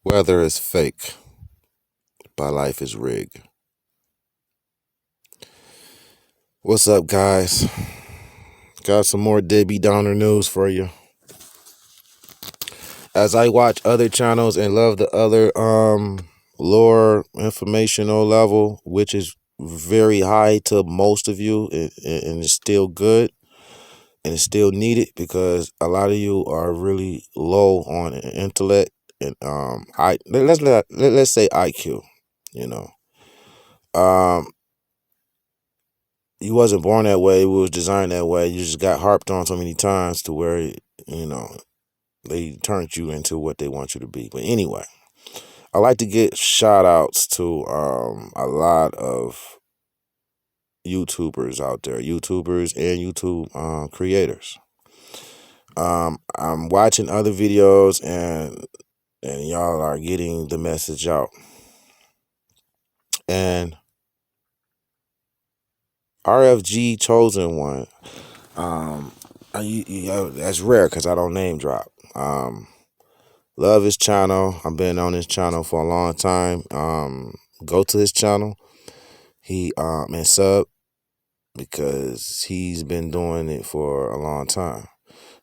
Weather is fake, but life is rigged. What's up, guys? Got some more Debbie Downer news for you. As I watch other channels and love the other lower informational level, which is very high to most of you, and it's still good and it's still needed because a lot of you are really low on intellect and let's say IQ. You know, um, you wasn't born that way. We was designed that way. You just got harped on so many times to where, they turned you into what they want you to be. But anyway, I like to get shout outs to a lot of YouTubers out there, YouTubers and YouTube creators. I'm watching other videos and y'all are getting the message out. And RFG Chosen One, that's rare because I don't name drop. Love his channel. I've been on his channel for a long time. Go to his channel. He and sub because he's been doing it for a long time.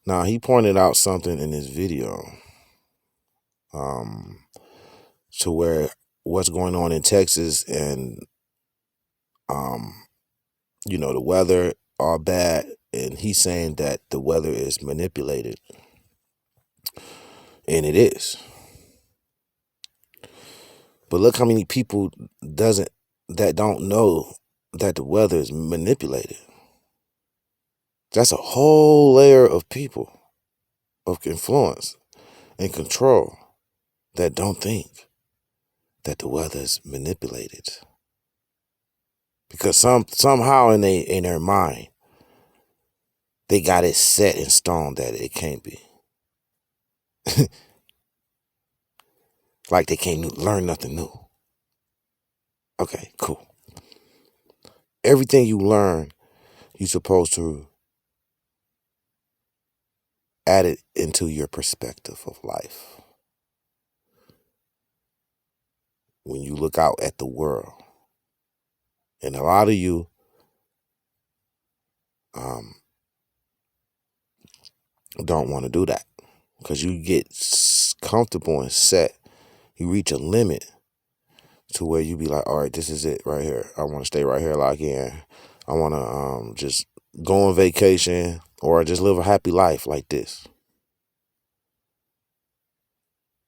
Now he pointed out something in this video, to where what's going on in Texas and the weather all bad, and he's saying that the weather is manipulated, and it is. But look how many people don't know that the weather is manipulated. That's a whole layer of people of influence and control that don't think that the weather is manipulated. Because somehow in their mind, they got it set in stone that it can't be. Like they can't learn nothing new. Okay, cool. Everything you learn, you're supposed to add it into your perspective of life. When you look out at the world, and a lot of you don't want to do that because you get comfortable and set. You reach a limit to where you be like, all right, this is it right here. I want to stay right here locked in. I want to just go on vacation or just live a happy life like this.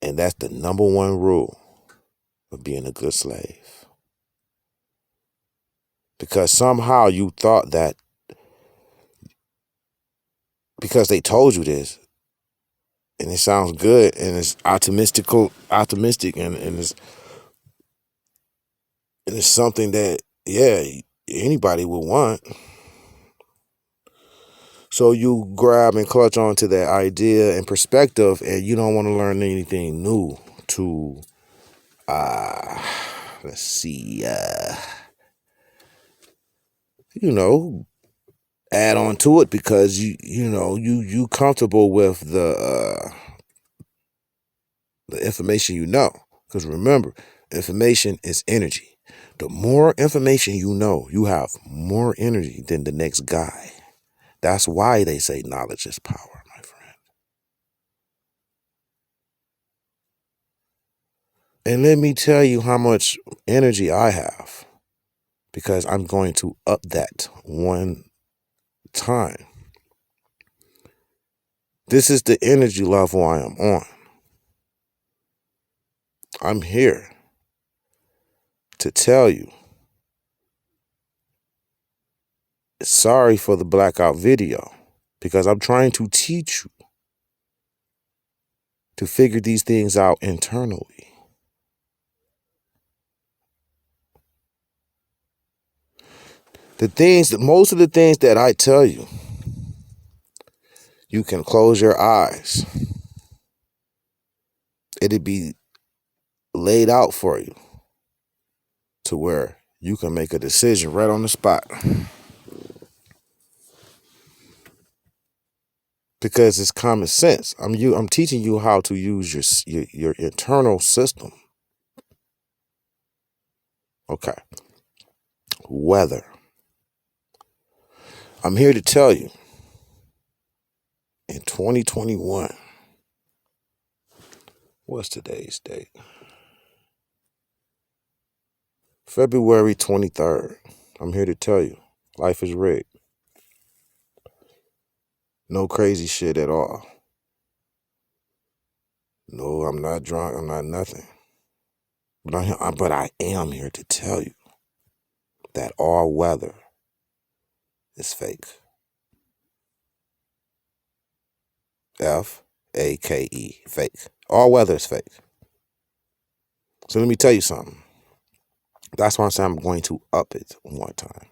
And that's the number one rule of being a good slave. Because somehow you thought that because they told you this, and it sounds good, and it's optimistic, and it's something that, anybody would want. So you grab and clutch onto that idea and perspective, and you don't want to learn anything new to, let's see, add on to it because you comfortable with the information you know. Because remember, information is energy. The more information you know, you have more energy than the next guy. That's why they say knowledge is power, my friend. And let me tell you how much energy I have, because I'm going to up that one time. This is the energy level I am on. I'm here to tell you, sorry for the blackout video, because I'm trying to teach you to figure these things out internally. Most of the things that I tell you, you can close your eyes. It'd be laid out for you to where you can make a decision right on the spot. because it's common sense. I'm teaching you how to use your internal system. Okay. Weather. I'm here to tell you, in 2021, what's today's date? February 23rd. I'm here to tell you, life is rigged. No crazy shit at all. No, I'm not drunk. I'm not nothing. But I am here to tell you that all weather is fake. Fake. Fake. All weather is fake. So let me tell you something. That's why I'm saying I'm going to up it one time.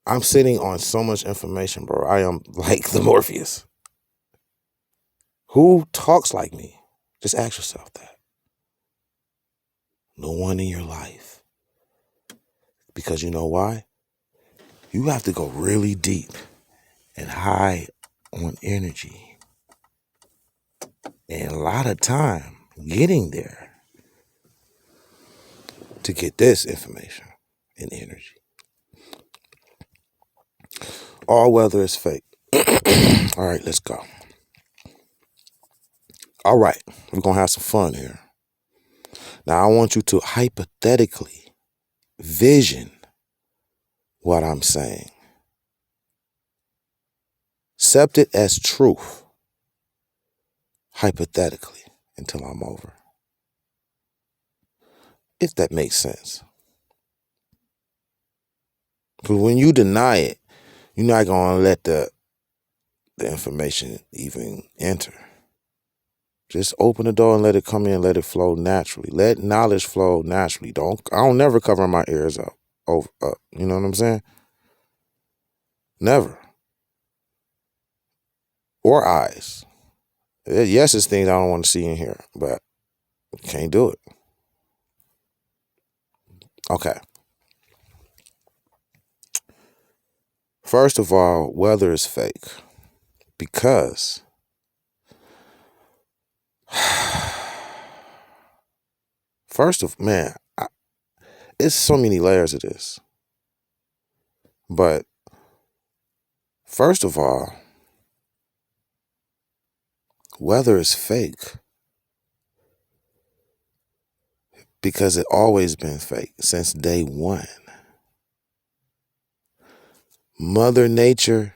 I'm sitting on so much information, bro. I am like the Morpheus. Who talks like me? Just ask yourself that. No one in your life. Because you know why? You have to go really deep and high on energy. And a lot of time getting there to get this information and energy. All weather is fake. All right, let's go. All right, we're going to have some fun here. Now, I want you to hypothetically vision what I'm saying. Accept it as truth, hypothetically, until I'm over. If that makes sense. Because when you deny it, you're not going to let the information even enter. Just open the door and let it come in, let it flow naturally. Let knowledge flow naturally. I don't never cover my ears up. You know what I'm saying? Never. Or eyes. Yes, it's things I don't want to see and hear, but can't do it. Okay. First of all, weather is fake because it's so many layers of this. But first of all, weather is fake because it always been fake since day one. Mother Nature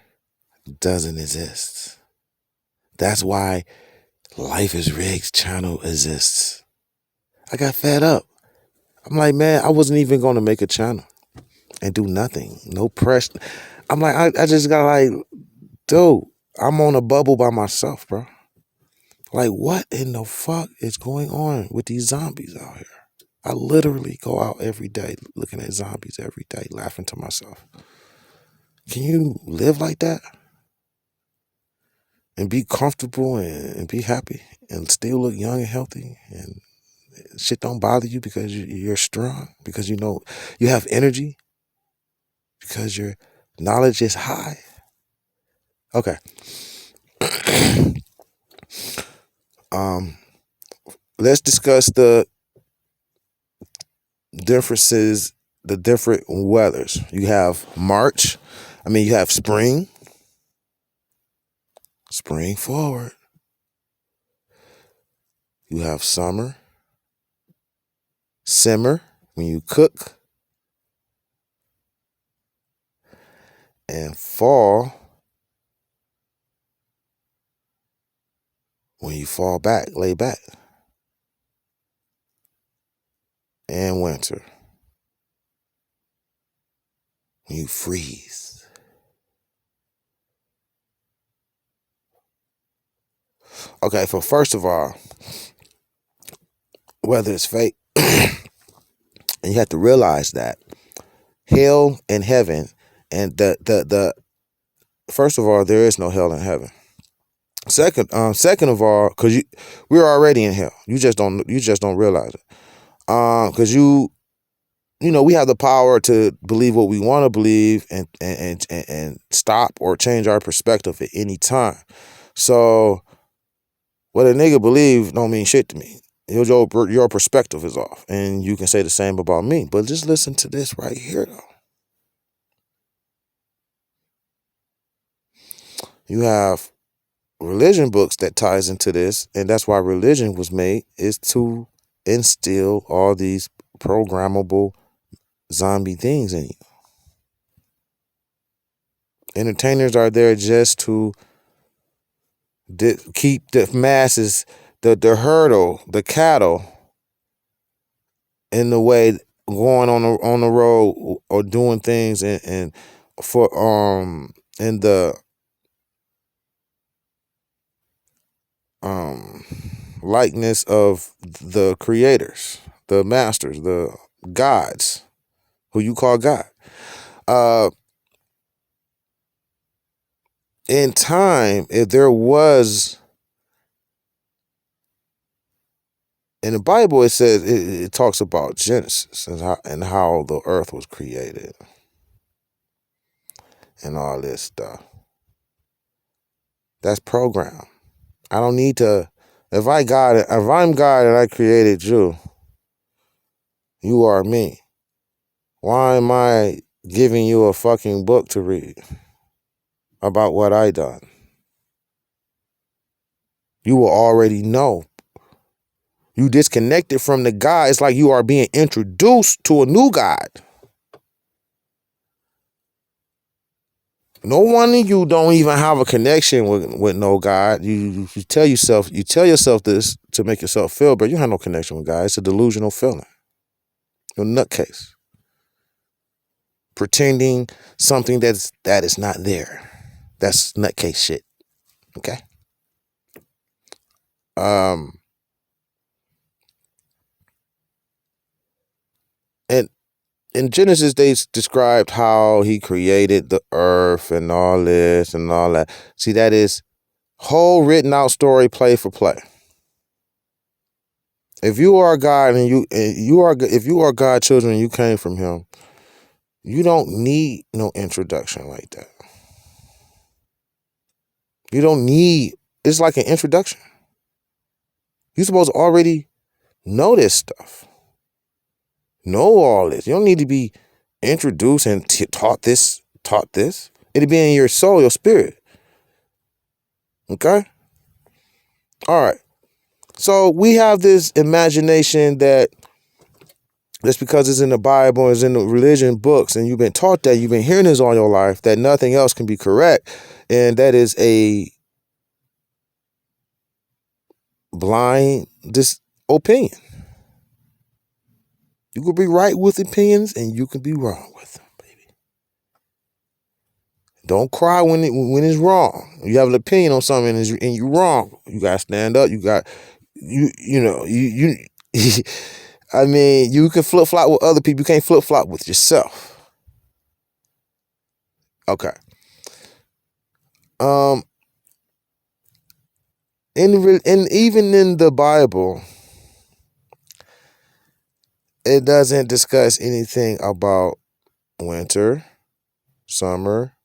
doesn't exist. That's why Life is Rigged channel exists. I got fed up. I'm like, man, I wasn't even going to make a channel and do nothing. No pressure. I'm like, I just got like, dude, I'm on a bubble by myself, bro. Like, what in the fuck is going on with these zombies out here? I literally go out every day looking at zombies every day, laughing to myself. Can you live like that? And be comfortable and be happy and still look young and healthy and shit don't bother you because you're strong, because you know you have energy, because your knowledge is high. Okay. Let's discuss the differences, the different weathers. You have you have spring forward. You have summer, simmer, when you cook, and fall, when you fall back, lay back, and winter, when you freeze. Okay, so first of all, weather is fake, and you have to realize that hell and heaven, and the first of all, there is no hell and heaven. Second of all, because we're already in hell. You just don't realize it. Because we have the power to believe what we want to believe and stop or change our perspective at any time. So what a nigga believe don't mean shit to me. Your perspective is off, and you can say the same about me. But just listen to this right here, though. You have religion books that ties into this, and that's why religion was made, is to instill all these programmable zombie things in you. Entertainers are there just to keep the masses, the hurdle, the cattle, in the way, going on the road or doing things and for in the likeness of the creators, the masters, the gods, who you call God. In time, if there was, in the Bible, it says it talks about Genesis and how the earth was created and all this stuff. That's programmed. I don't need to. If I'm God and I created you, you are me. Why am I giving you a fucking book to read about what I done? You will already know. You disconnected from the God. It's like you are being introduced to a new God. No one of you don't even have a connection with no God. You tell yourself this to make yourself feel better. You have no connection with God. It's a delusional feeling. You're a nutcase. Pretending something that is not there. That's nutcase shit. Okay? And in Genesis, they described how he created the earth and all this and all that. See, that is whole written out story, play for play. If you are God if you are God's children and you came from him, you don't need no introduction like that. You don't need, it's like an introduction. You're supposed to already know this stuff. Know all this. You don't need to be introduced and taught this. It'll be in your soul, your spirit. Okay? All right. So we have this imagination that just because it's in the Bible, it's in the religion books, and you've been taught that, you've been hearing this all your life, that nothing else can be correct. And that is a blind opinion. You could be right with opinions and you can be wrong with them, baby. Don't cry when it's wrong. You have an opinion on something and you're wrong. You gotta stand up. You I mean, you can flip-flop with other people. You can't flip-flop with yourself. Okay. And even in the Bible, it doesn't discuss anything about winter, summer,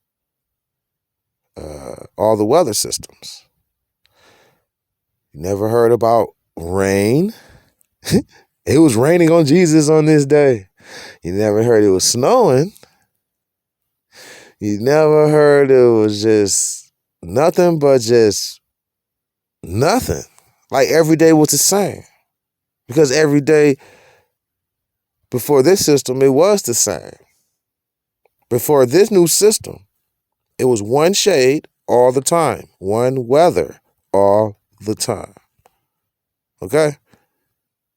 all the weather systems. You never heard about rain? It was raining on Jesus on this day. You never heard it was snowing. You never heard it was just nothing but just nothing. Like every day was the same. Because every day before this system, it was the same. Before this new system, it was one shade all the time. One weather all the time. Okay?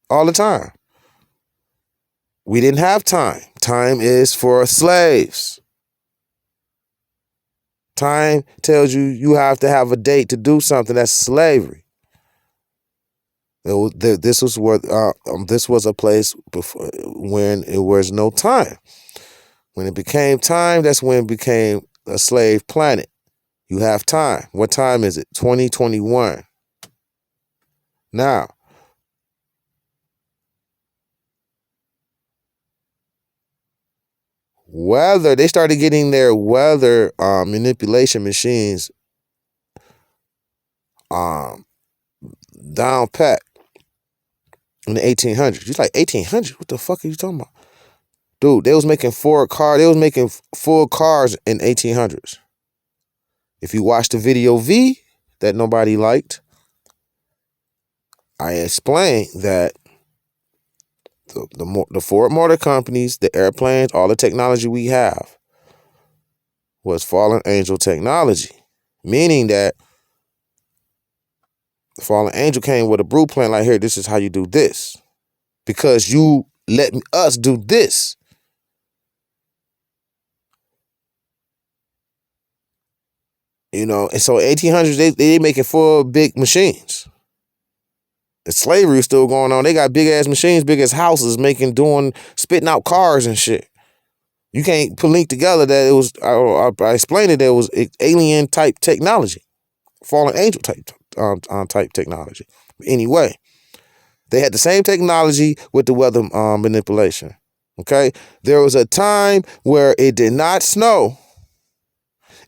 All the time. We didn't have time. Time is for slaves. Time tells you have to have a date to do something. That's slavery. This was a place before, when it was no time. When it became time, that's when it became a slave planet. You have time. What time is it? 2021. Now, weather. They started getting their weather manipulation machines um down pat in the 1800s. You like 1800s? What the fuck are you talking about? Dude, they was making They was making full cars in 1800s. If you watch the video V that nobody liked, I explained that the Ford Motor Companies, the airplanes, all the technology we have was fallen angel technology, meaning that the fallen angel came with a blueprint like, here, this is how you do this, because you let us do this. You know, and so 1800s, they making full big machines. The slavery is still going on. They got big ass machines, big ass houses, spitting out cars and shit. You can't put link together that it was. I explained it. There was alien type technology, fallen angel type technology. Anyway, they had the same technology with the weather manipulation. Okay, there was a time where it did not snow,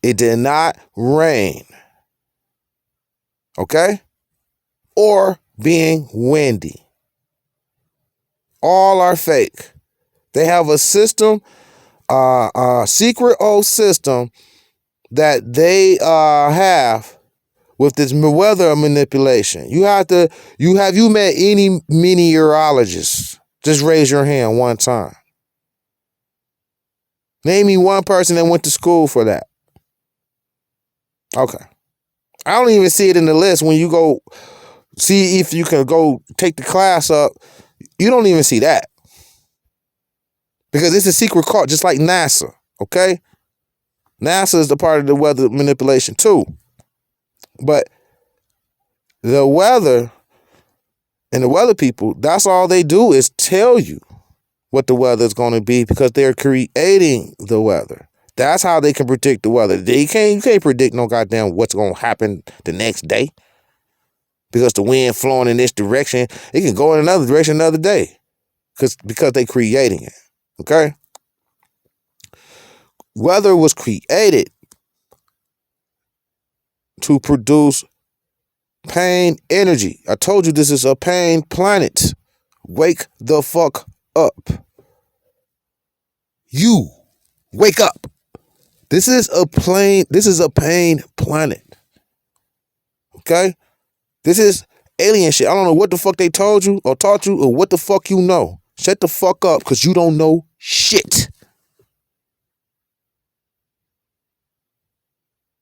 it did not rain. Okay, or being windy. All are fake. They have a system, secret old system that they have with this weather manipulation. You met any meteorologist? Just raise your hand one time. Name me one person that went to school for that. Okay. I don't even see it in the list. When you go see if you can go take the class up, you don't even see that. Because it's a secret call, just like NASA, okay? NASA is the part of the weather manipulation too. But the weather and the weather people, that's all they do is tell you what the weather is going to be, because they're creating the weather. That's how they can predict the weather. You can't predict no goddamn what's going to happen the next day, because the wind flowing in this direction, it can go in another direction another day, because they creating it. Okay? Weather was created to produce pain energy. I told you this is a pain planet. Wake the fuck up. You wake up. This is a pain planet. Okay? This is alien shit. I don't know what the fuck they told you or taught you or what the fuck you know. Shut the fuck up, because you don't know shit.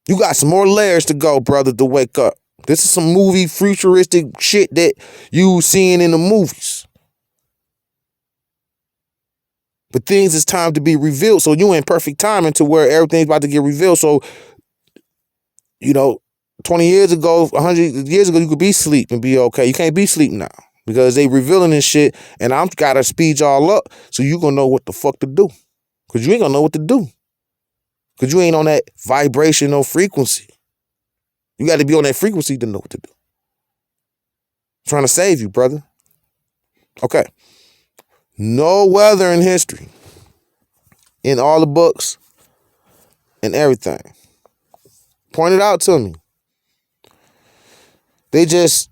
You got some more layers to go, brother, to wake up. This is some movie futuristic shit that you seeing in the movies. But things is time to be revealed. So you in perfect timing to where everything's about to get revealed. So, 20 years ago, 100 years ago, you could be asleep and be okay. You can't be asleep now, because they revealing this shit, and I'm gotta speed y'all up so you gonna know what the fuck to do. Because you ain't gonna know what to do. Because you ain't on that vibrational frequency. You got to be on that frequency to know what to do. I'm trying to save you, brother. Okay. No weather in history, in all the books and everything. Point it out to me. They just,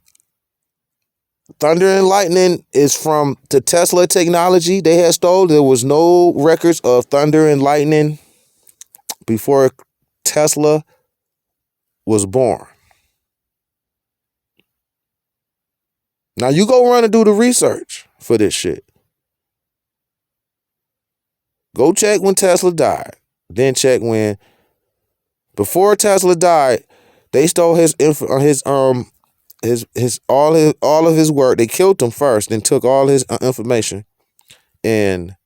thunder and lightning is from the Tesla technology they had stole. There was no records of thunder and lightning before Tesla was born. Now you go run and do the research for this shit. Go check when Tesla died. Then check when, before Tesla died, they stole all of his work. They killed him first, then took all his information and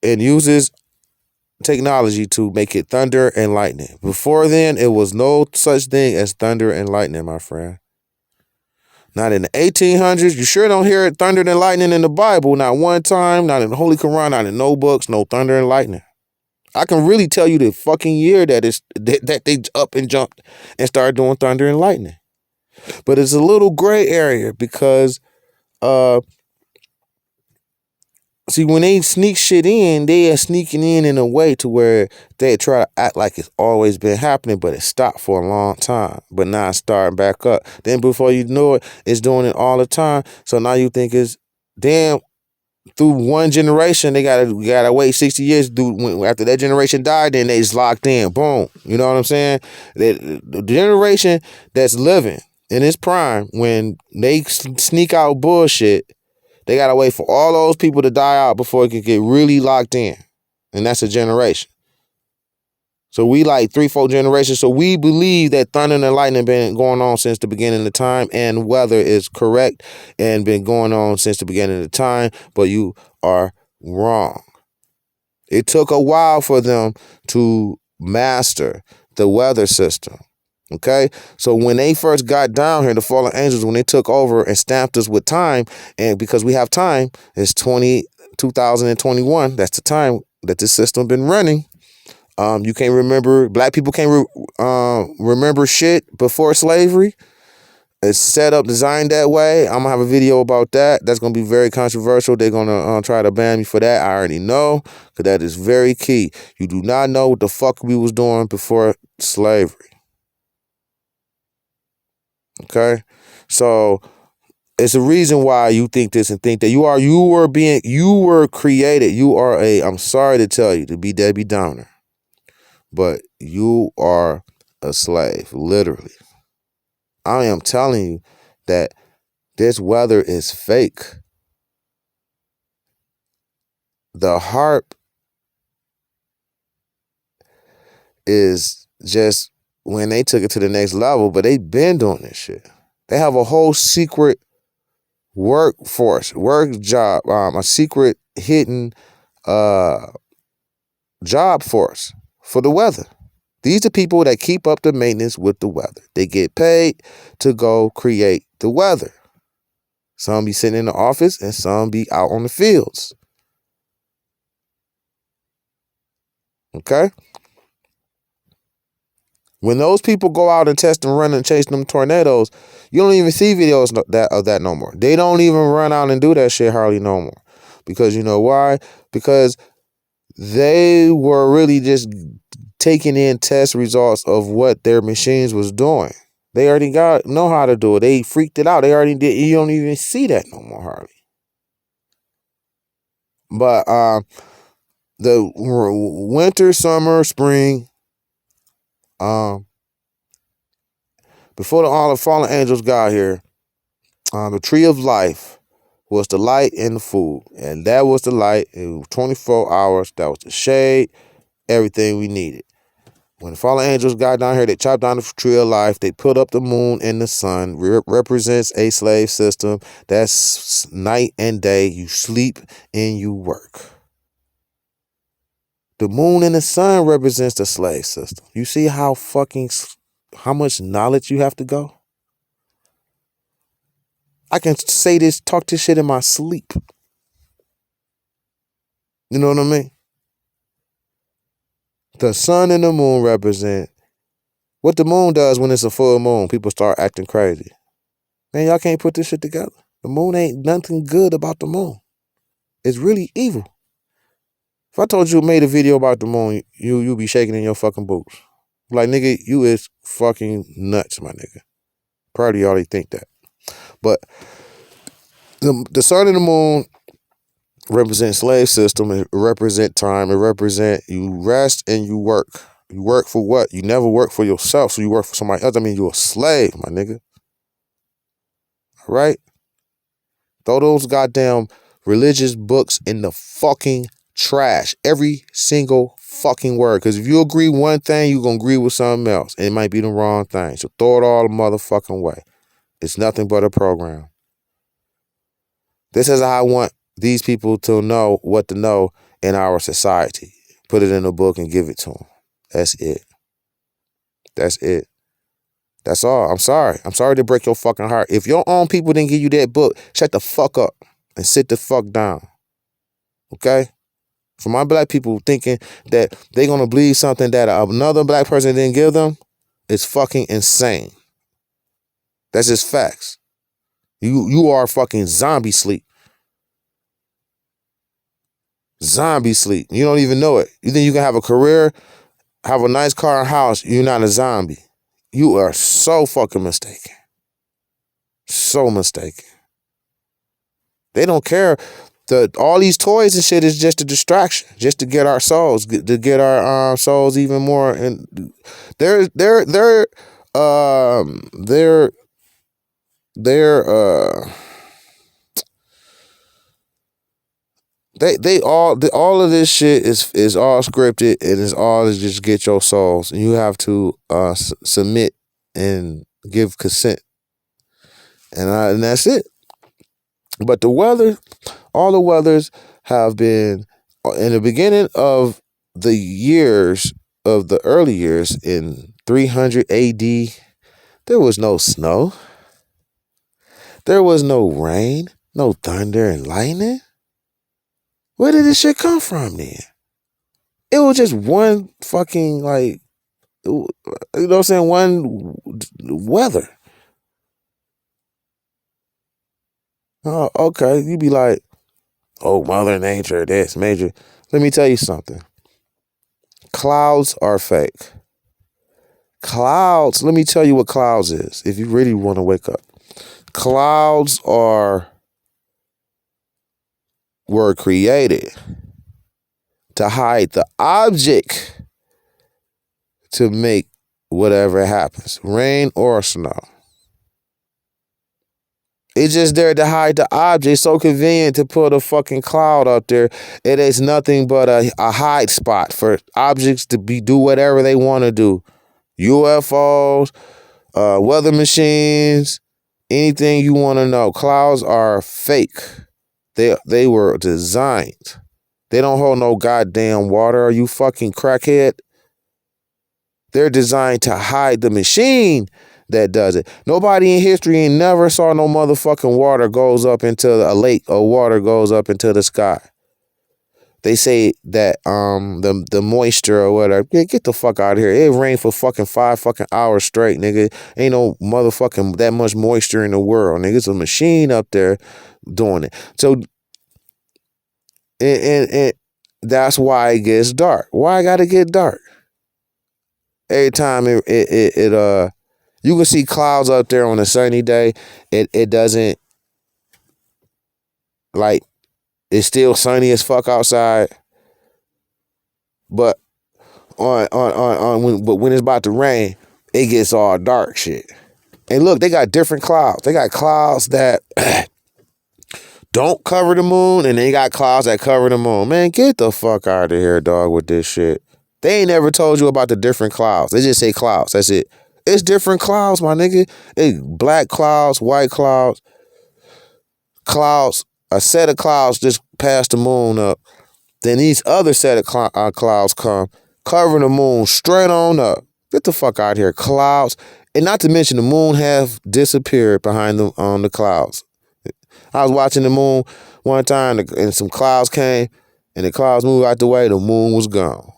uses technology to make it thunder and lightning. Before then, it was no such thing as thunder and lightning, my friend. Not in the 1800s. You sure don't hear it, thunder and lightning, in the Bible. Not one time. Not in the Holy Quran. Not in no books. No thunder and lightning. I can really tell you the fucking year that they up and jumped and started doing thunder and lightning. But it's a little gray area, because See, when they sneak shit in, they are sneaking in a way to where they try to act like it's always been happening, but it stopped for a long time. But now it's starting back up. Then before you know it, it's doing it all the time. So now you think it's damn. Through one generation, they gotta wait 60 years. After that generation died, then they just locked in. Boom. You know what I'm saying? The generation that's living in its prime, when they sneak out bullshit, they gotta wait for all those people to die out before it can get really locked in. And that's a generation. So we like 3-4 generations. So we believe that thunder and lightning been going on since the beginning of time, and weather is correct and been going on since the beginning of time, but you are wrong. It took a while for them to master the weather system. Okay, so when they first got down here, the fallen angels, when they took over and stamped us with time, and because we have time, it's 2021. That's the time that this system been running. You can't remember. Black people can't remember shit before slavery. It's set up, designed that way. I'm gonna have a video about that. That's gonna be very controversial. They're gonna try to ban me for that. I already know, because that is very key. You do not know what the fuck we was doing before slavery. Okay, so it's a reason why you think this and think that you were created. You are I'm sorry to tell you, to be Debbie Downer, but you are a slave, literally. I am telling you that this weather is fake. The harp is just when they took it to the next level, but they've been doing this shit. They have a whole secret workforce, work job, a secret hidden job force for the weather. These are people that keep up the maintenance with the weather. They get paid to go create the weather. Some be sitting in the office and some be out on the fields. Okay? When those people go out and test and run and chase them tornadoes, you don't even see videos of that no more. They don't even run out and do that shit hardly no more. Because you know why? Because they were really just taking in test results of what their machines was doing. They already know how to do it. They freaked it out. They already did. You don't even see that no more hardly. But the winter, summer, spring, before all the fallen angels got here, the tree of life was the light and the food. And that was the light. It was 24 hours. That was the shade, everything we needed. When the fallen angels got down here, they chopped down the tree of life. They put up the moon and the sun. Represents a slave system. That's night and day. You sleep and you work. The moon and the sun represents the slave system. You see how much knowledge you have to go? I can talk this shit in my sleep. You know what I mean? The sun and the moon represent what the moon does when it's a full moon. People start acting crazy. Man, y'all can't put this shit together. The moon ain't nothing good about the moon. It's really evil. If I told you made a video about the moon, you be shaking in your fucking boots. Like, nigga, you is fucking nuts, my nigga. Probably already think that. But the sun and the moon represent slave system. It represent time. It represent you rest and you work. You work for what? You never work for yourself, so you work for somebody else. I mean, you're a slave, my nigga. All right? Throw those goddamn religious books in the fucking trash. Every single fucking word. Because if you agree one thing, you're going to agree with something else. And it might be the wrong thing. So throw it all the motherfucking way. It's nothing but a program. This is how I want these people to know what to know in our society. Put it in a book and give it to them. That's it. That's it. That's all. I'm sorry. I'm sorry to break your fucking heart. If your own people didn't give you that book, shut the fuck up and sit the fuck down. Okay? For my black people thinking that they're going to believe something that another black person didn't give them, it's fucking insane. That's just facts. You are fucking zombie sleep. Zombie sleep. You don't even know it. You think you can have a career, have a nice car and house, you're not a zombie. You are so fucking mistaken. So mistaken. They don't care. All these toys and shit is just a distraction, just to get our souls, to get our souls even more. And um they're they're all of this shit is all scripted, and it's all to just get your souls, and you have to submit and give consent, and that's it. But the weather, all the weathers have been in the beginning of the years of the early years in 300 AD. There was no snow. There was no rain, no thunder and lightning. Where did this shit come from then? It was just one fucking, like, you know what I'm saying, one weather. Oh, okay. You be like, oh, Mother Nature, this major. Let me tell you something. Clouds are fake. Clouds, let me tell you what clouds is, if you really want to wake up. Clouds were created to hide the object to make whatever happens, rain or snow. It's just there to hide the object. It's so convenient to put a fucking cloud up there. It is nothing but a hide spot for objects to do whatever they want to do. UFOs, weather machines, anything you want to know. Clouds are fake. They were designed. They don't hold no goddamn water. Are you fucking crackhead? They're designed to hide the machine that does it. Nobody in history ain't never saw no motherfucking water goes up into a lake or water goes up into the sky. They say that the moisture or whatever. Yeah, get the fuck out of here. It rained for fucking 5 fucking hours straight, nigga. Ain't no motherfucking that much moisture in the world, nigga. It's a machine up there doing it. So and that's why it gets dark. Why I gotta get dark? Every time you can see clouds up there on a sunny day. It doesn't, like, it's still sunny as fuck outside. But when it's about to rain, it gets all dark shit. And look, they got different clouds. They got clouds that don't cover the moon, and they got clouds that cover the moon. Man, get the fuck out of here, dog, with this shit. They ain't never told you about the different clouds. They just say clouds. That's it. It's different clouds, my nigga. It's black clouds, white clouds, a set of clouds just pass the moon up. Then these other set of clouds come, covering the moon straight on up. Get the fuck out of here. Clouds. And not to mention the moon have disappeared behind the clouds. I was watching the moon one time and some clouds came and the clouds moved out the way. The moon was gone.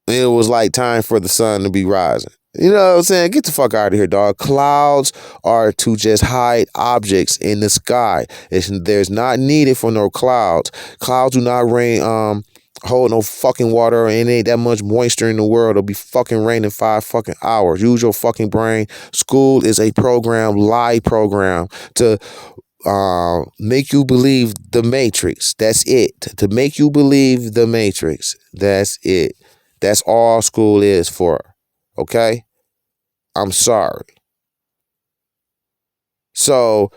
It was like time for the sun to be rising. You know what I'm saying? Get the fuck out of here, dog. Clouds are to just hide objects in the sky. There's not needed for no clouds. Clouds do not rain, hold no fucking water, and ain't that much moisture in the world. It'll be fucking raining 5 fucking hours. Use your fucking brain. School is a lie program to make you believe the Matrix. That's it. To make you believe the Matrix. That's it. That's all school is for. Okay? I'm sorry. So,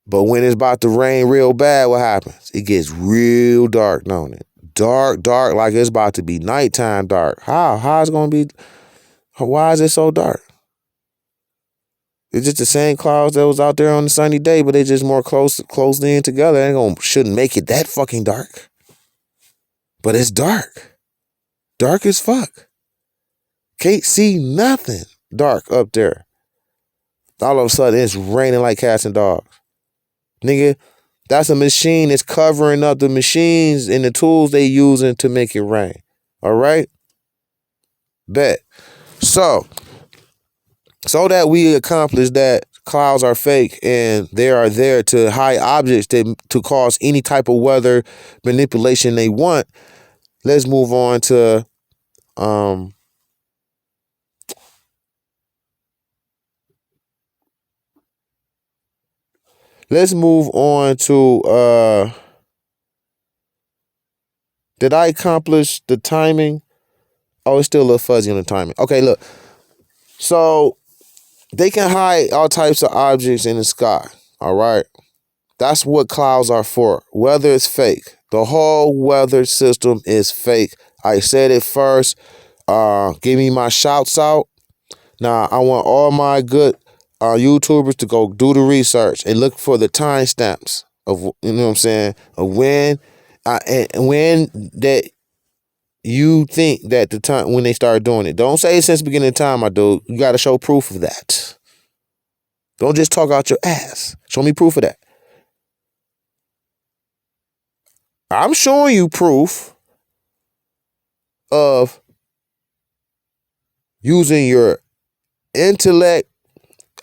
but when it's about to rain real bad, what happens? It gets real dark, don't it? Dark, like it's about to be nighttime dark. How? How is it going to be? Why is it so dark? It's just the same clouds that was out there on the sunny day, but they just more closed in together. Shouldn't make it that fucking dark. But it's dark. Dark as fuck. Can't see nothing dark up there. All of a sudden, it's raining like cats and dogs. Nigga, that's a machine that's covering up the machines and the tools they using to make it rain. All right? Bet. So that we accomplish that, clouds are fake and they are there to hide objects to cause any type of weather manipulation they want. Let's move on to did I accomplish the timing? Oh, it's still a little fuzzy on the timing. Okay, look. So they can hide all types of objects in the sky. All right. That's what clouds are for. Weather is fake. The whole weather system is fake. I said it first. Give me my shouts out. Now, I want all my good YouTubers to go do the research and look for the timestamps of, you know what I'm saying, of when that you think that the time when they started doing it. Don't say it since the beginning of time, my dude. You got to show proof of that. Don't just talk out your ass. Show me proof of that. I'm showing you proof of using your intellect,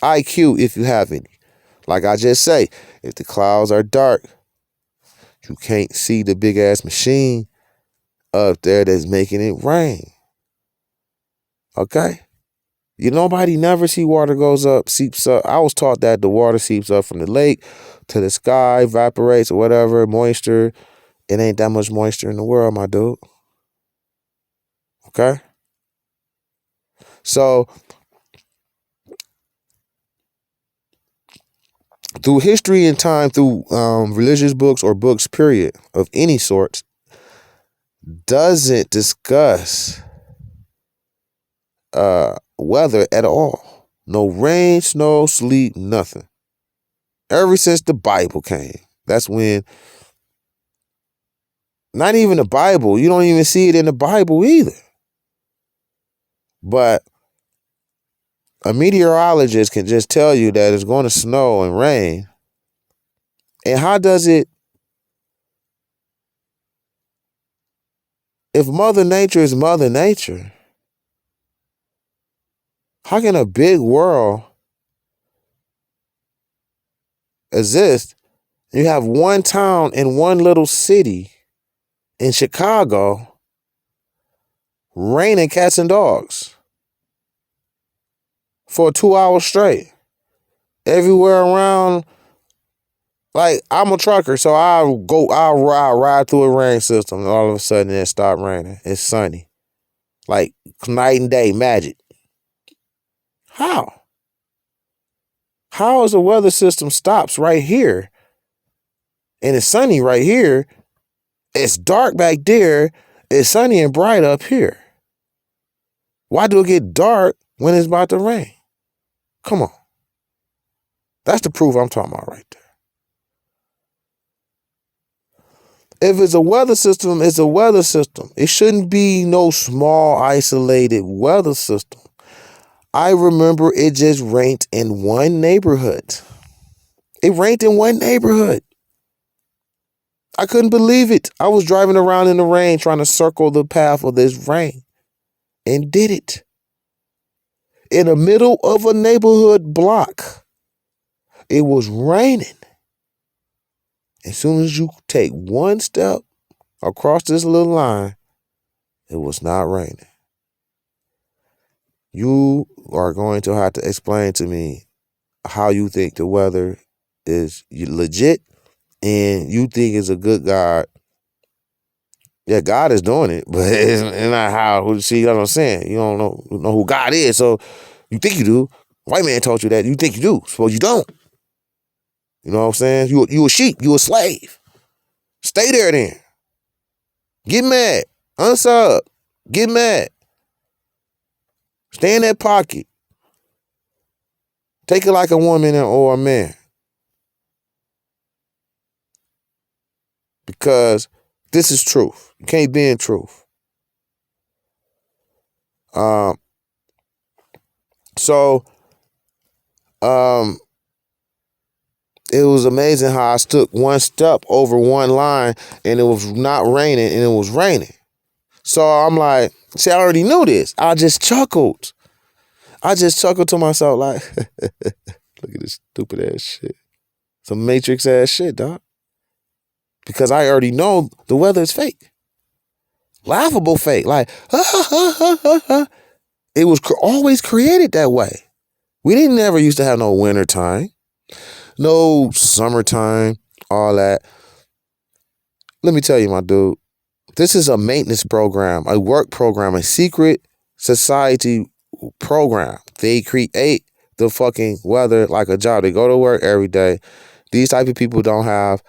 IQ, if you have any. Like I just say, if the clouds are dark, you can't see the big ass machine up there that's making it rain. Okay? Nobody never see water goes up, seeps up. I was taught that the water seeps up from the lake to the sky, evaporates or whatever, moisture. It ain't that much moisture in the world, my dude. Okay? So, through history and time, through religious books or books, period, of any sort, doesn't discuss weather at all. No rain, snow, sleet, nothing. Ever since the Bible came. That's when, not even the Bible, you don't even see it in the Bible either. But a meteorologist can just tell you that it's going to snow and rain. And how does it, if Mother Nature is Mother Nature, how can a big world exist? You have one town in one little city in Chicago raining cats and dogs for 2 hours straight. Everywhere around, like I'm a trucker, so I'll ride through a rain system and all of a sudden it stopped raining. It's sunny. Like night and day magic. How? How is the weather system stops right here and it's sunny right here? It's dark back there. It's sunny and bright up here. Why do it get dark when it's about to rain? Come on. That's the proof I'm talking about right there. If it's a weather system, it's a weather system. It shouldn't be no small, isolated weather system. I remember it just rained in one neighborhood. It rained in one neighborhood. I couldn't believe it. I was driving around in the rain trying to circle the path of this rain and did it. In the middle of a neighborhood block, it was raining. As soon as you take one step across this little line, it was not raining. You are going to have to explain to me how you think the weather is legit and you think it's a good God. Yeah, God is doing it, but it's not how. See what I'm saying? You don't know who God is, so you think you do. White man taught you that. You think you do, so you don't. You know what I'm saying? You a sheep. You a slave. Stay there then. Get mad. Unsub. Get mad. Stay in that pocket. Take it like a woman or a man. Because this is truth. You can't be in truth. It was amazing how I took one step over one line and it was not raining and it was raining. So I'm like, see, I already knew this. I just chuckled to myself like, Look at this stupid ass shit. Some Matrix ass shit, dog. Because I already know the weather is fake. Laughable fake. Like, it was always created that way. We didn't never used to have no winter time, no summertime, all that. Let me tell you, my dude, this is a maintenance program, a work program, a secret society program. They create the fucking weather like a job. They go to work every day. These type of people don't have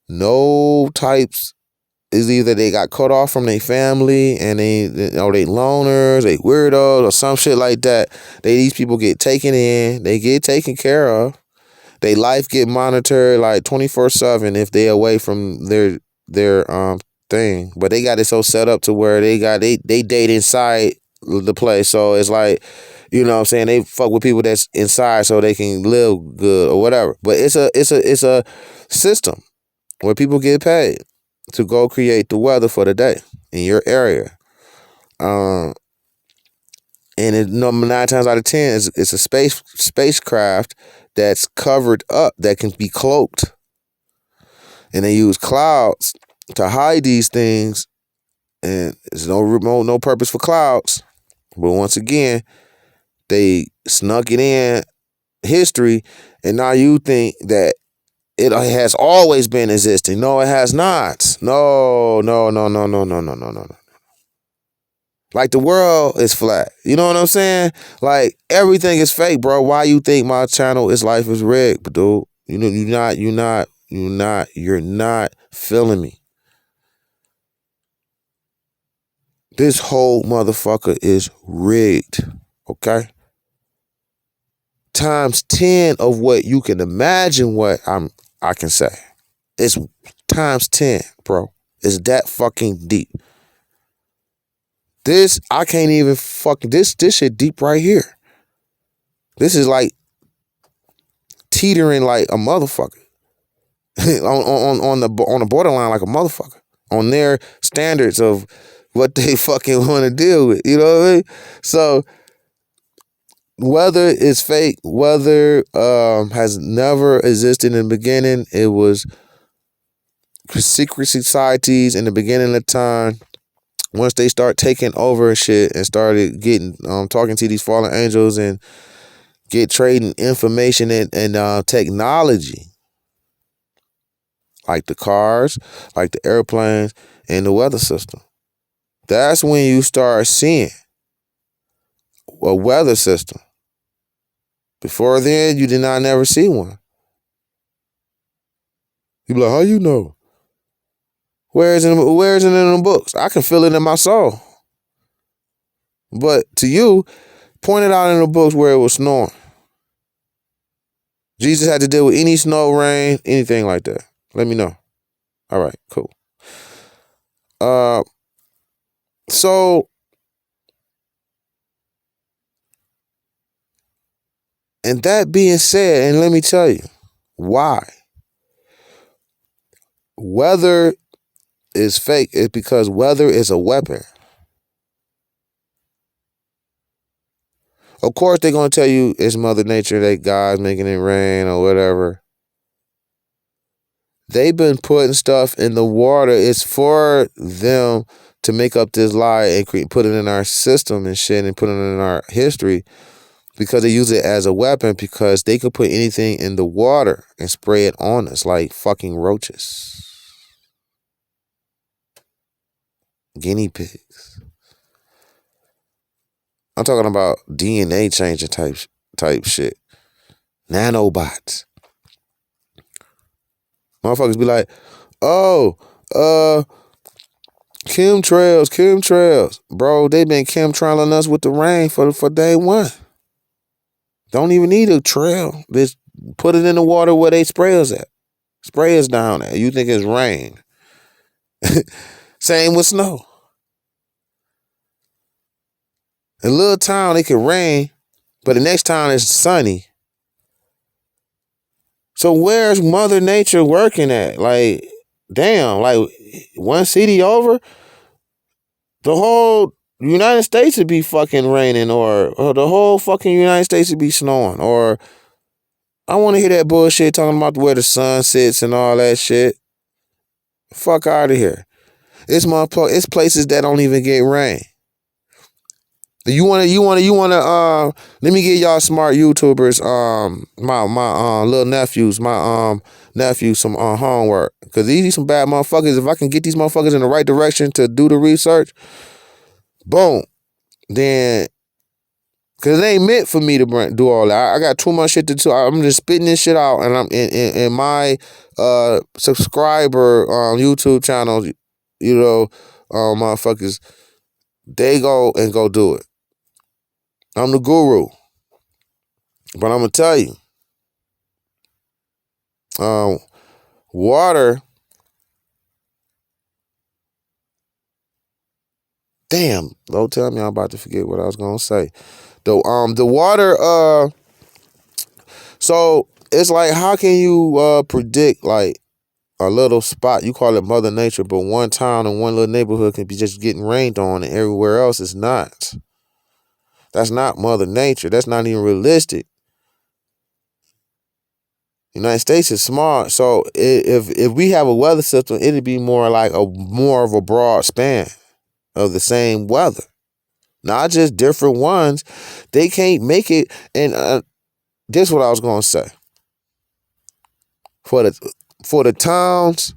no types. Is either they got cut off from their family and they loners, they weirdos or some shit like that. These people get taken in, they get taken care of. They life get monitored like 24/7 if they away from their thing. But they got it so set up to where they date inside the place. So it's like, you know what I'm saying, they fuck with people that's inside so they can live good or whatever. But it's a system where people get paid to go create the weather for the day in your area. And it, 9 times out of 10, it's a spacecraft that's covered up, that can be cloaked. And they use clouds to hide these things. And there's no purpose for clouds. But once again, they snuck it in history. And now you think that it has always been existing. No, it has not. No. Like the world is flat. You know what I'm saying? Like everything is fake, bro. Why you think my channel is life is rigged, dude? You know, you're not feeling me. This whole motherfucker is rigged. Okay? Times 10 of what you can imagine what I can say. It's times 10, bro. It's that fucking deep. This, I can't even this shit deep right here. This is like teetering like a motherfucker. on the borderline like a motherfucker. On their standards of what they fucking want to deal with. You know what I mean? So weather is fake. Weather has never existed in the beginning. It was secret societies in the beginning of time. Once they start taking over and shit and started getting talking to these fallen angels and get trading information and technology, like the cars, like the airplanes, and the weather system. That's when you start seeing a weather system. Before then, you did not never see one. You be like, how you know? Where is it in the books? I can feel it in my soul. But to you, point it out in the books where it was snowing. Jesus had to deal with any snow, rain, anything like that. Let me know. All right, cool. So, and that being said, and let me tell you why weather is fake. It's because weather is a weapon. Of course, they're going to tell you it's Mother Nature, that God's making it rain or whatever. They've been putting stuff in the water. It's for them to make up this lie and put it in our system and shit and put it in our history, because they use it as a weapon, because they could put anything in the water and spray it on us like fucking roaches. Guinea pigs. I'm talking about DNA changing type shit. Nanobots. Motherfuckers be like, oh, chemtrails. Bro, they been chemtrailing us with the rain for day one. Don't even need a trail. Just put it in the water where they spray us at. Spray us down at. You think it's rain. Same with snow. In a little town, it can rain, but the next town is sunny. So where's Mother Nature working at? Like, damn, like one city over, the whole United States would be fucking raining, or the whole fucking United States would be snowing, or I want to hear that bullshit talking about where the sun sits and all that shit. Fuck out of here. It's places that don't even get rain. Let me give y'all smart YouTubers, my little nephews, my nephews some homework. Cause these some bad motherfuckers. If I can get these motherfuckers in the right direction to do the research, boom, then cause it ain't meant for me to do all that. I got too much shit to do. I'm just spitting this shit out, and I'm in my subscriber YouTube channels, motherfuckers, they go and go do it. I'm the guru. But I'm gonna tell you, water. Damn, don't tell me I'm about to forget what I was gonna say. The water. So it's like, how can you predict like a little spot? You call it Mother Nature, but one town and one little neighborhood can be just getting rained on, and everywhere else is not. That's not Mother Nature. That's not even realistic. United States is small, so if we have a weather system, it'd be more like more of a broad span of the same weather, not just different ones. They can't make it. And this is what I was gonna say for the towns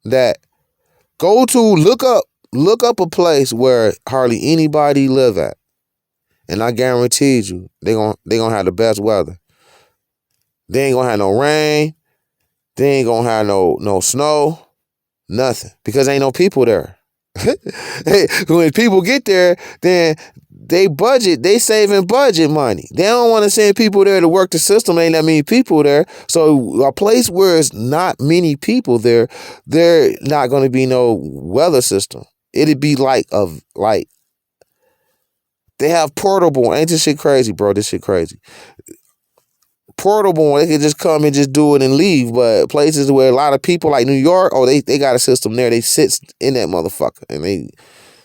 that go to look up a place where hardly anybody live at, and I guarantee you they gonna have the best weather. They ain't gonna have no rain. They ain't gonna have no snow, nothing, because ain't no people there. Hey, when people get there, then they saving budget money. They don't want to send people there to work the system. Ain't that many people there. So a place where it's not many people there not going to be no weather system. It'd be like they have portable. Ain't this shit crazy, bro? This shit crazy. Portable, they could just come and just do it and leave. But places where a lot of people, like New York, they got a system there. They sit in that motherfucker and they,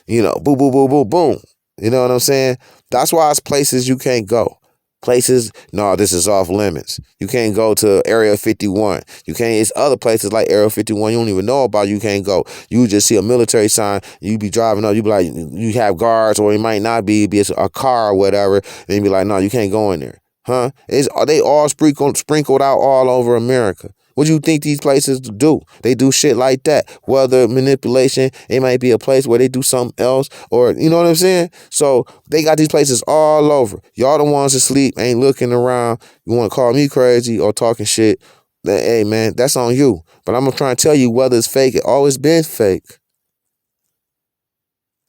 boom, boom, boom, boom, boom. You know what I'm saying? That's why it's places you can't go. Places, no, this is off limits. You can't go to Area 51. You can't, it's other places like Area 51 you don't even know about, you can't go. You just see a military sign, you be driving up, you be like, you have guards, or it might not be a car or whatever, and you be like, no, you can't go in there. Huh? They all sprinkled out all over America. What do you think these places do? They do shit like that. Weather manipulation. It might be a place where they do something else, or you know what I'm saying? So they got these places all over. Y'all the ones asleep, ain't looking around. You want to call me crazy or talking shit? Hey man, that's on you. But I'm gonna try and tell you, whether it's fake, it always been fake.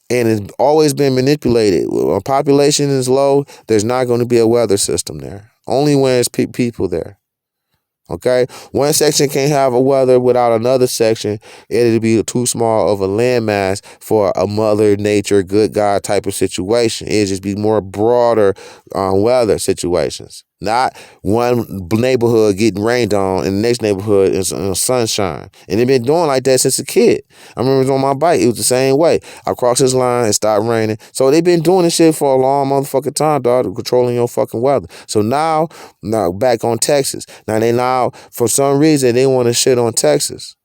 And it's always been manipulated. When population is low, there's not going to be a weather system there. Only when it's people there. Okay? One section can't have a weather without another section. It'll be too small of a landmass for a mother nature, good God type of situation. It'll just be more broader weather situations. Not one neighborhood getting rained on and the next neighborhood is sunshine. And they've been doing like that since a kid. I remember it was on my bike. It was the same way. I crossed this line, it stopped raining. So they've been doing this shit for a long motherfucking time, dog, controlling your fucking weather. So now back on Texas. Now, for some reason, they want to shit on Texas.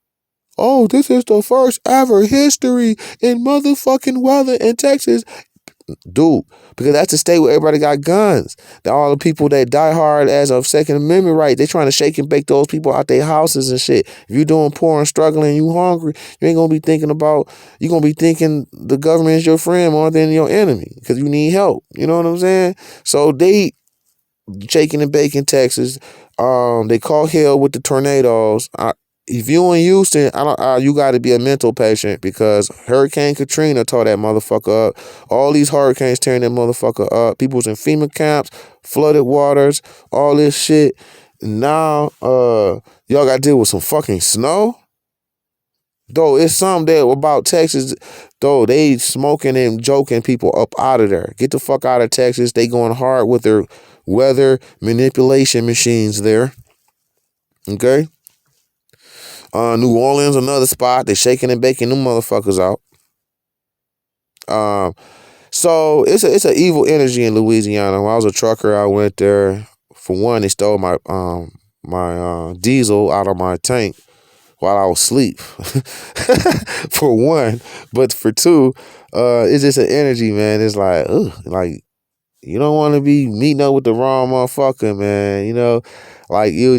Oh, this is the first ever history in motherfucking weather in Texas. Dude, because that's the state where everybody got guns. All the people that die hard as of Second Amendment right, they trying to shake and bake those people out their houses and shit. If you doing poor and struggling and you hungry, you ain't gonna be thinking about, you gonna be thinking the government is your friend more than your enemy because you need help. You know what I'm saying? So they shaking and baking Texas. They call hell with the tornadoes. If you in Houston, you got to be a mental patient because Hurricane Katrina tore that motherfucker up. All these hurricanes tearing that motherfucker up. People was in FEMA camps, flooded waters, all this shit. Now, y'all got to deal with some fucking snow. Though it's something that about Texas, though they smoking and joking people up out of there. Get the fuck out of Texas. They going hard with their weather manipulation machines there. Okay. New Orleans, another spot. They shaking and baking them motherfuckers out. So it's an evil energy in Louisiana. When I was a trucker, I went there. For one, they stole my diesel out of my tank while I was asleep. For one, but for two, it's just an energy, man. It's like, ugh, like you don't want to be meeting up with the wrong motherfucker, man. You know, like you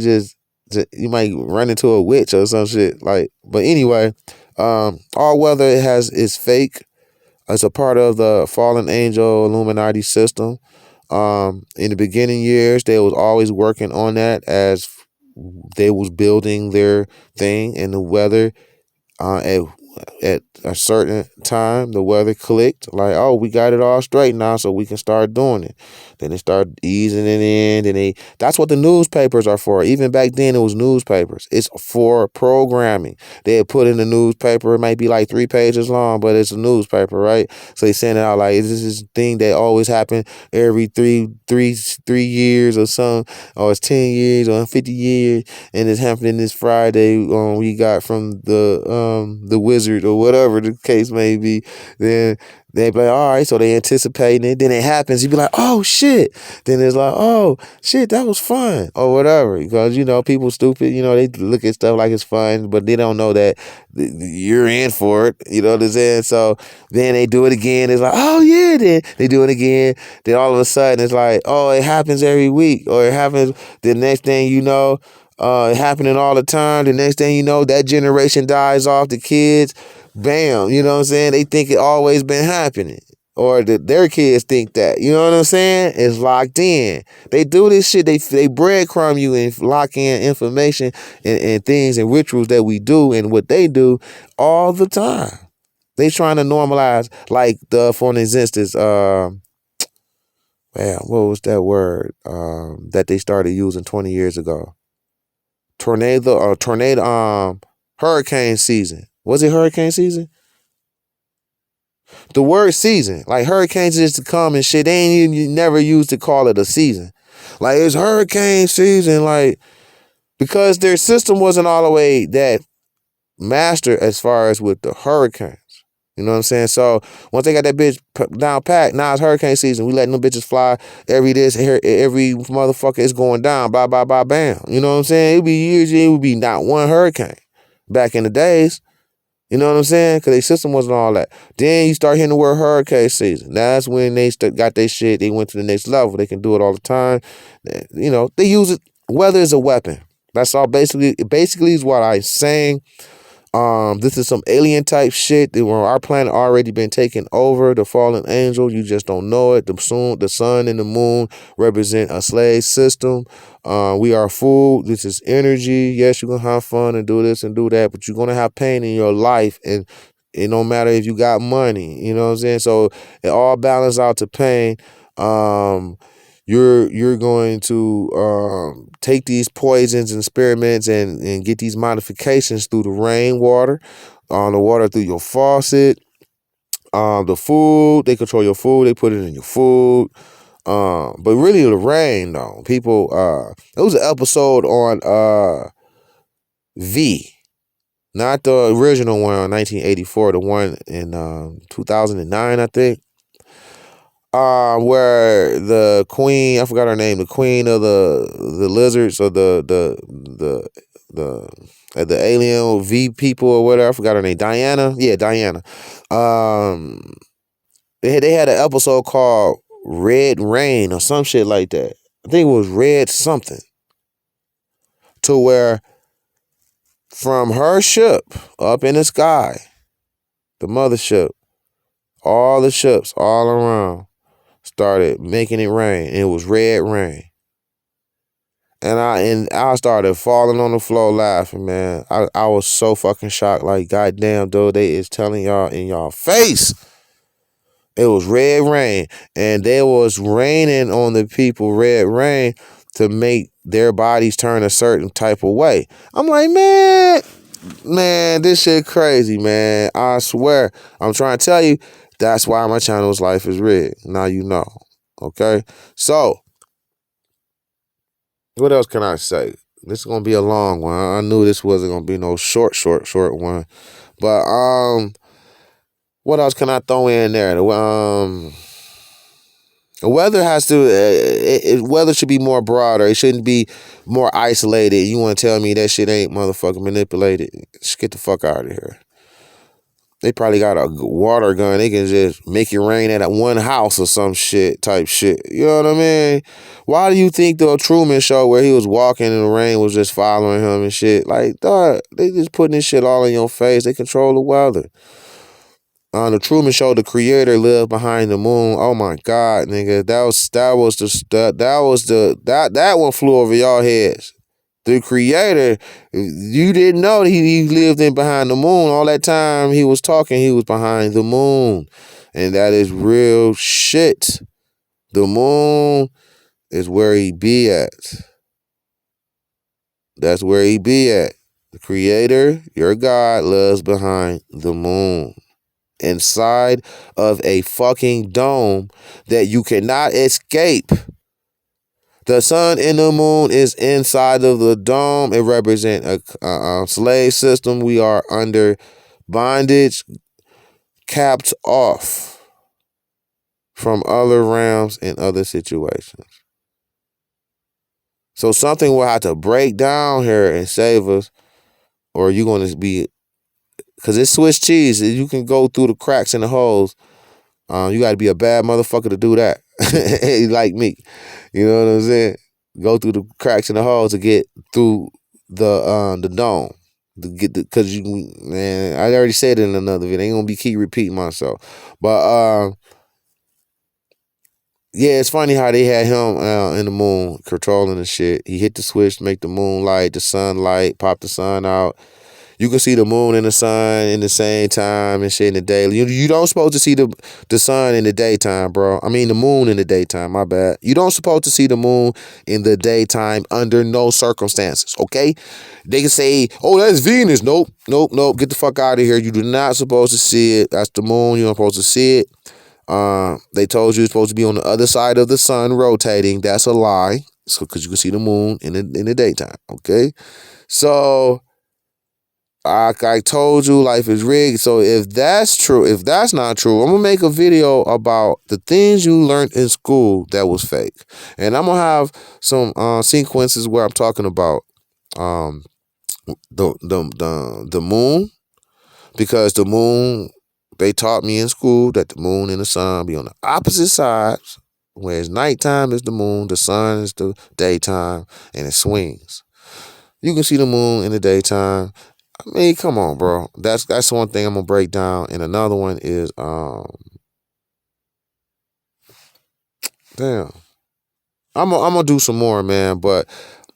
might run into a witch or some shit. Like, but anyway, all weather is fake. It's a part of the fallen angel Illuminati system. In the beginning years, they was always working on that as they was building their thing, and the weather at a certain time, the weather clicked. Like, oh, we got it all straight now, so we can start doing it. Then they start easing it in. That's what the newspapers are for. Even back then, it was newspapers. It's for programming. They had put in the newspaper. It might be like 3 pages long, but it's a newspaper, right? So they send it out like this is thing that always happen every three years or something, or it's 10 years or 50 years, and it's happening this Friday. We got from the wizard or whatever the case may be. Then they be like, all right, so they anticipating it. Then it happens. You be like, oh shit. Then it's like, oh shit, that was fun or whatever. Because people stupid. They look at stuff like it's fun, but they don't know that you're in for it. You know what I'm saying? So then they do it again. It's like, oh yeah. Then they do it again. Then all of a sudden it's like, oh, it happens every week, or it happens the next thing you know. It happening all the time. The next thing you know, that generation dies off. The kids, bam, you know what I'm saying? They think it always been happening. Or their kids think that. You know what I'm saying? It's locked in. They do this shit. They breadcrumb you and lock in information and things and rituals that we do and what they do all the time. They trying to normalize, like for an instance, man, what was that word that they started using 20 years ago? Hurricane season. Was it hurricane season? The word season, like hurricanes just to come and shit. They ain't even never used to call it a season. Like it's hurricane season, like because their system wasn't all the way that mastered as far as with the hurricanes. You know what I'm saying? So once they got that bitch down packed, now it's hurricane season. We letting them bitches fly every motherfucker is going down. Blah, blah, blah, bam. You know what I'm saying? It'd be years, it would be not one hurricane back in the days. You know what I'm saying? Because their system wasn't all that. Then you start hearing the word hurricane season. That's when they got their shit. They went to the next level. They can do it all the time. They use it. Weather is a weapon. That's all basically is what I'm saying. This is some alien type shit. Our planet already been taken over. The fallen angel, you just don't know it. The sun and the moon represent a slave system. We are food. This is energy. Yes, you're gonna have fun and do this and do that, but you're gonna have pain in your life, and it don't matter if you got money. You know what I'm saying? So it all balances out to pain. You're going to take these poisons and experiments and get these modifications through the rainwater, the water through your faucet, the food. They control your food. They put it in your food. But really the rain though. People, there was an episode on V, not the original one on 1984, the one in 2009, I think. Where the queen, I forgot her name, the queen of the lizards or the alien V people or whatever, I forgot her name, Diana. Yeah, Diana. They had an episode called Red Rain or some shit like that. I think it was Red something. To where from her ship up in the sky, the mothership, all the ships all around started making it rain. And it was red rain. And I started falling on the floor laughing, man. I was so fucking shocked. Like, goddamn, dude, they is telling y'all in y'all face. It was red rain. And they was raining on the people red rain to make their bodies turn a certain type of way. I'm like, man, this shit crazy, man. I swear. I'm trying to tell you, that's why my channel's Life is Red. Now you know. Okay? So, what else can I say? This is gonna be a long one. I knew this wasn't gonna be no short one. But what else can I throw in there? Weather has to. Weather should be more broader. It shouldn't be more isolated. You want to tell me that shit ain't motherfucking manipulated? Just get the fuck out of here. They probably got a water gun. They can just make it rain at one house or some shit type shit. You know what I mean? Why do you think the Truman Show where he was walking and the rain was just following him and shit? Like, dog, they just putting this shit all in your face. They control the weather. On the Truman Show, the creator lived behind the moon. Oh my God, nigga, that one flew over y'all heads. The creator, you didn't know that he lived in behind the moon. All that time he was talking, he was behind the moon, and that is real shit. The moon is where he be at. That's where he be at. The creator, your God, lives behind the moon, inside of a fucking dome that you cannot escape. The sun and the moon is inside of the dome. It represents a slave system. We are under bondage, capped off from other realms and other situations. So something will have to break down here and save us, or you're going to be, because it's Swiss cheese. You can go through the cracks and the holes. You got to be a bad motherfucker to do that. Like me. You know what I'm saying? Go through the cracks in the holes to get through the dome. To get because you, man, I already said it in another video. I ain't gonna keep repeating myself. But yeah, it's funny how they had him in the moon controlling the shit. He hit the switch to make the moon light, the sun light, pop the sun out. You can see the moon and the sun in the same time and shit in the day. You don't supposed to see the sun in the daytime, bro. I mean the moon in the daytime, my bad. You don't supposed to see the moon in the daytime under no circumstances, okay? They can say, oh, that's Venus. Nope. Get the fuck out of here. You do not supposed to see it. That's the moon. You're not supposed to see it. They told you it's supposed to be on the other side of the sun rotating. That's a lie. So, because you can see the moon in the daytime, okay? So like I told you, life is rigged. So if that's true, if that's not true, I'm gonna make a video about the things you learned in school that was fake, and I'm gonna have some sequences where I'm talking about um the moon, because the moon, they taught me in school that the moon and the sun be on the opposite sides. Whereas nighttime is the moon, the sun is the daytime, and it swings. You can see the moon in the daytime. I mean, come on, bro. That's one thing I'm gonna break down, and another one is damn. I'm gonna do some more, man. But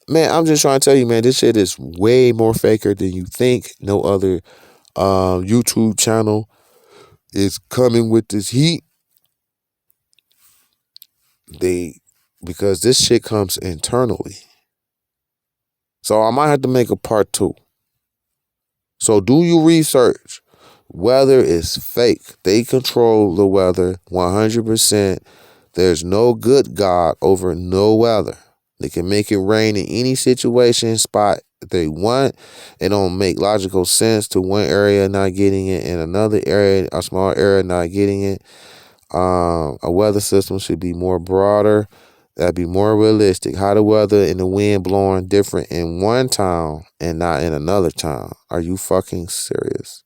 man, I'm just trying to tell you, man, this shit is way more faker than you think. No other YouTube channel is coming with this heat. Because this shit comes internally. So I might have to make a part 2. So do you research? Weather is fake. They control the weather 100%. There's no good God over no weather. They can make it rain in any situation, spot they want. It don't make logical sense to one area not getting it and another area, a small area, not getting it. A weather system should be more broader. That'd be more realistic. How the weather and the wind blowing different in one town and not in another town. Are you fucking serious?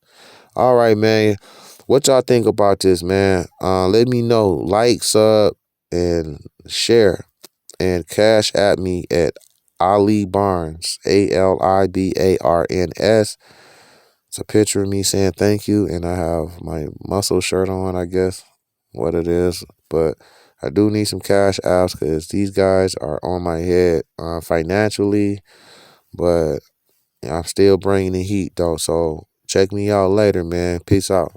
All right, man. What y'all think about this, man? Let me know. Like, sub, and share. And cash at me at Ali Barnes, ALIBARNS. It's a picture of me saying thank you, and I have my muscle shirt on, I guess, what it is. But I do need some cash apps because these guys are on my head financially, but I'm still bringing the heat, though. So check me out later, man. Peace out.